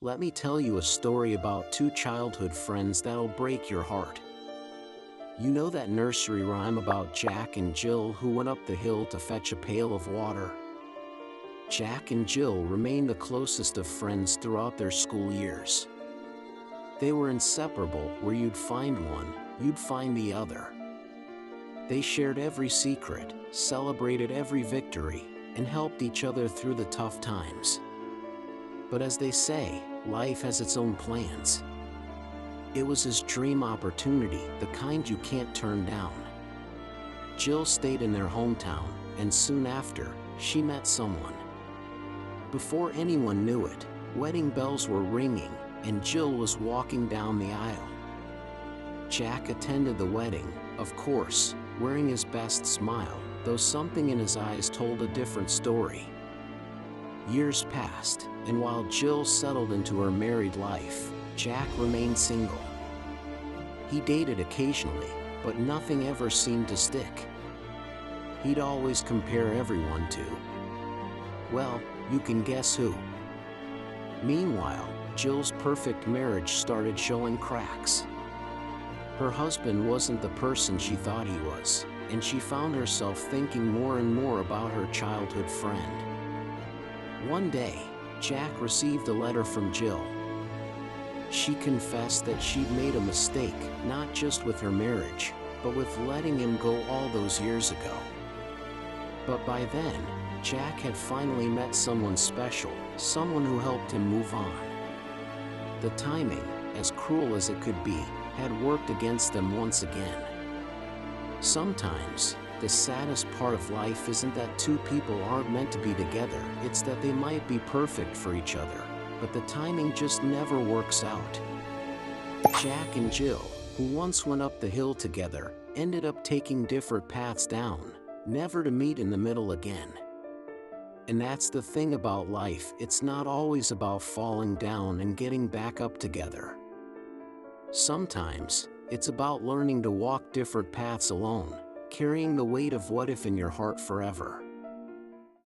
Let me tell you a story about two childhood friends that'll break your heart. You know that nursery rhyme about Jack and Jill who went up the hill to fetch a pail of water? Jack and Jill remained the closest of friends throughout their school years. They were inseparable. Where you'd find one, you'd find the other. They shared every secret, celebrated every victory, and helped each other through the tough times. But as they say, life has its own plans. It was his dream opportunity, the kind you can't turn down. Jill stayed in their hometown, and soon after, she met someone. Before anyone knew it, wedding bells were ringing, and Jill was walking down the aisle. Jack attended the wedding, of course, wearing his best smile, though something in his eyes told a different story. Years passed, and while Jill settled into her married life, Jack remained single. He dated occasionally, but nothing ever seemed to stick. He'd always compare everyone to, well, you can guess who. Meanwhile, Jill's perfect marriage started showing cracks. Her husband wasn't the person she thought he was, and she found herself thinking more and more about her childhood friend. One day, Jack received a letter from Jill. She confessed that she'd made a mistake, not just with her marriage, but with letting him go all those years ago. But by then, Jack had finally met someone special, someone who helped him move on. The timing, as cruel as it could be, had worked against them once again. Sometimes, the saddest part of life isn't that two people aren't meant to be together, it's that they might be perfect for each other, but the timing just never works out. Jack and Jill, who once went up the hill together, ended up taking different paths down, never to meet in the middle again. And that's the thing about life, it's not always about falling down and getting back up together. Sometimes, it's about learning to walk different paths alone, carrying the weight of what if in your heart forever.